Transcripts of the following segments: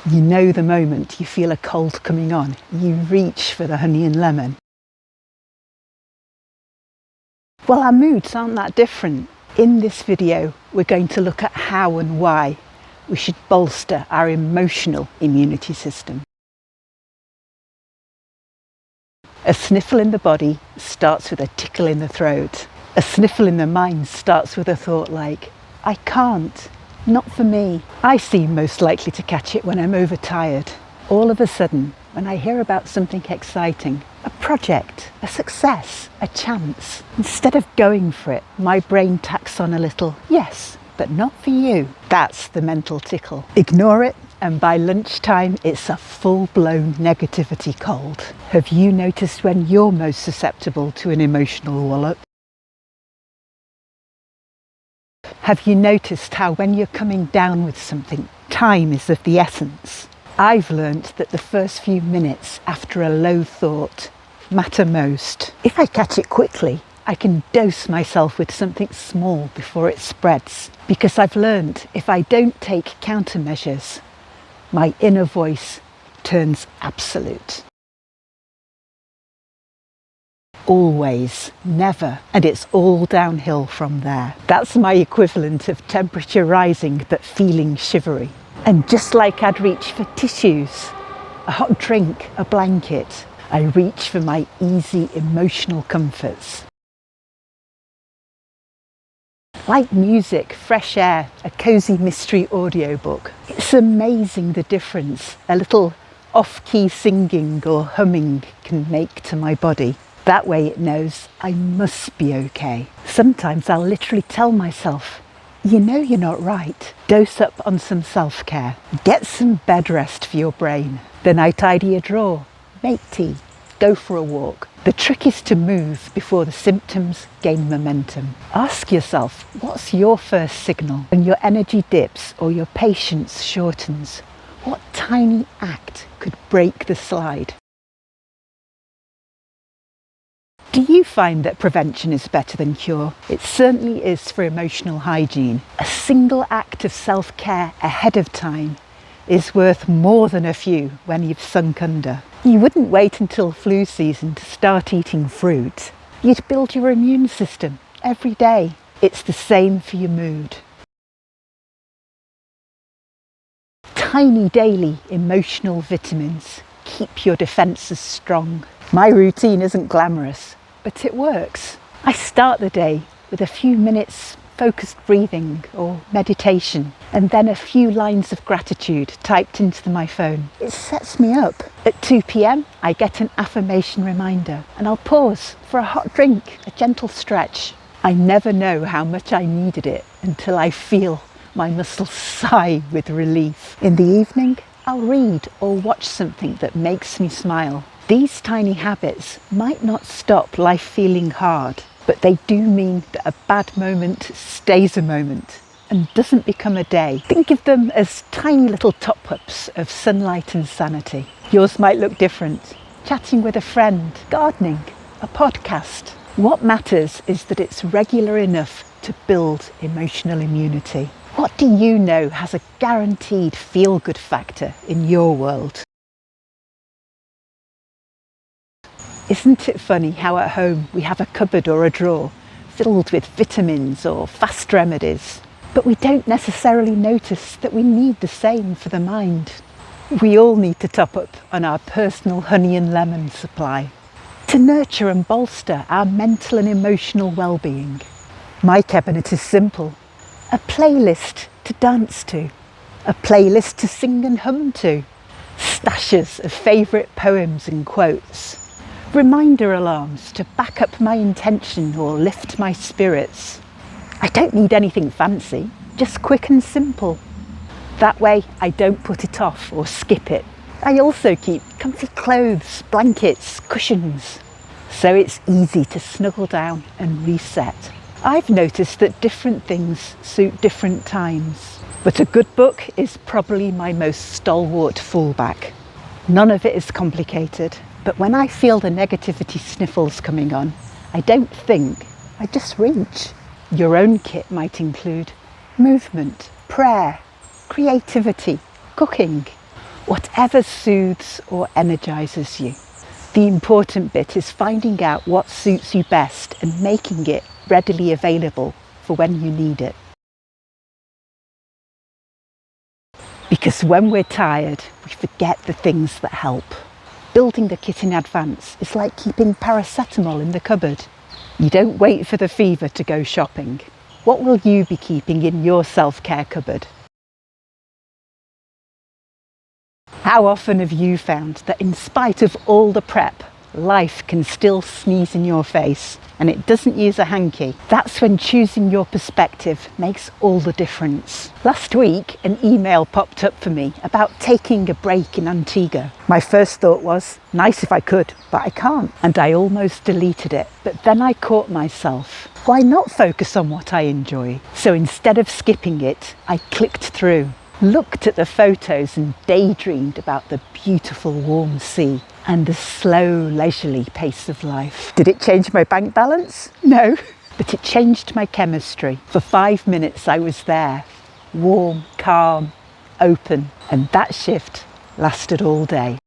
You know the moment you feel a cold coming on, you reach for the honey and lemon. Well, our moods aren't that different. In this video, we're going to look at how and why we should bolster our emotional immunity system. A sniffle in the body starts with a tickle in the throat. A sniffle in the mind starts with a thought like, I can't, not for me. I seem most likely to catch it when I'm overtired. All of a sudden, when I hear about something exciting, a project, a success, a chance, instead of going for it, my brain tacks on a little, yes, but not for you. That's the mental tickle. Ignore it, and by lunchtime, it's a full-blown negativity cold. Have you noticed when you're most susceptible to an emotional wallop? Have you noticed how when you're coming down with something, time is of the essence? I've learnt that the first few minutes after a low thought matter most. If I catch it quickly, I can dose myself with something small before it spreads, because I've learnt if I don't take countermeasures, my inner voice turns absolute. Always, never, and it's all downhill from there. That's my equivalent of temperature rising but feeling shivery. And just like I'd reach for tissues, a hot drink, a blanket, I reach for my easy emotional comforts. Like music, fresh air, a cosy mystery audiobook. It's amazing the difference a little off-key singing or humming can make to my body. That way it knows I must be okay. Sometimes I'll literally tell myself, you know you're not right. Dose up on some self-care. Get some bed rest for your brain. Then I tidy your drawer, make tea, go for a walk. The trick is to move before the symptoms gain momentum. Ask yourself, what's your first signal? When your energy dips or your patience shortens, what tiny act could break the slide? Do you find that prevention is better than cure? It certainly is for emotional hygiene. A single act of self-care ahead of time is worth more than a few when you've sunk under. You wouldn't wait until flu season to start eating fruit. You'd build your immune system every day. It's the same for your mood. Tiny daily emotional vitamins keep your defences strong. My routine isn't glamorous, but it works. I start the day with a few minutes focused breathing or meditation, and then a few lines of gratitude typed into my phone. It sets me up. At 2 p.m, I get an affirmation reminder, and I'll pause for a hot drink, a gentle stretch. I never know how much I needed it until I feel my muscles sigh with relief. In the evening, I'll read or watch something that makes me smile. These tiny habits might not stop life feeling hard, but they do mean that a bad moment stays a moment and doesn't become a day. Think of them as tiny little top-ups of sunlight and sanity. Yours might look different. Chatting with a friend, gardening, a podcast. What matters is that it's regular enough to build emotional immunity. What do you know has a guaranteed feel-good factor in your world? Isn't it funny how at home we have a cupboard or a drawer filled with vitamins or fast remedies, but we don't necessarily notice that we need the same for the mind? We all need to top up on our personal honey and lemon supply to nurture and bolster our mental and emotional well-being. My cabinet is simple. A playlist to dance to, a playlist to sing and hum to, stashes of favourite poems and quotes, reminder alarms to back up my intention or lift my spirits. I don't need anything fancy, just quick and simple. That way I don't put it off or skip it. I also keep comfy clothes, blankets, cushions, so it's easy to snuggle down and reset. I've noticed that different things suit different times, but a good book is probably my most stalwart fallback. None of it is complicated. But when I feel the negativity sniffles coming on, I don't think, I just reach. Your own kit might include movement, prayer, creativity, cooking, Whatever soothes or energises you. The important bit is finding out what suits you best and making it readily available for when you need it. Because when we're tired, we forget the things that help. Building the kit in advance is like keeping paracetamol in the cupboard. You don't wait for the fever to go shopping. What will you be keeping in your self-care cupboard? How often have you found that in spite of all the prep, life can still sneeze in your face and it doesn't use a hanky? That's when choosing your perspective makes all the difference. Last week, an email popped up for me about taking a break in Antigua. My first thought was, nice if I could, but I can't. And I almost deleted it. But then I caught myself. Why not focus on what I enjoy? So instead of skipping it, I clicked through, looked at the photos and daydreamed about the beautiful warm sea and the slow, leisurely pace of life. Did it change my bank balance? No, but it changed my chemistry. For 5 minutes I was there, warm, calm, open, and that shift lasted all day.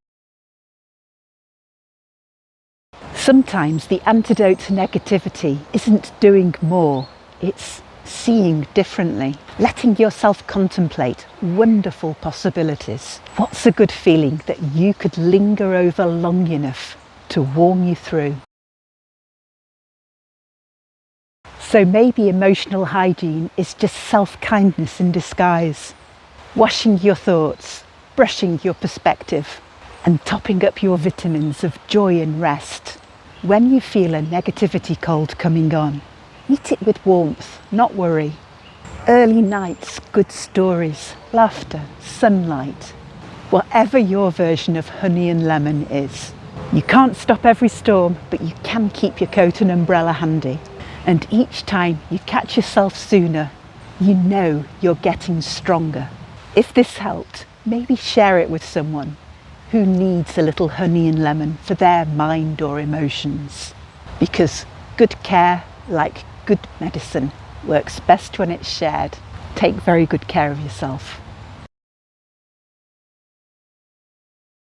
Sometimes the antidote to negativity isn't doing more, it's seeing differently, letting yourself contemplate wonderful possibilities. What's a good feeling that you could linger over long enough to warm you through? So maybe emotional hygiene is just self-kindness in disguise. Washing your thoughts, brushing your perspective, and topping up your vitamins of joy and rest. When you feel a negativity cold coming on, meet it with warmth, not worry. Early nights, good stories, laughter, sunlight. Whatever your version of honey and lemon is. You can't stop every storm, but you can keep your coat and umbrella handy. And each time you catch yourself sooner, you know you're getting stronger. If this helped, maybe share it with someone who needs a little honey and lemon for their mind or emotions. Because good care, like good medicine, works best when it's shared. Take very good care of yourself.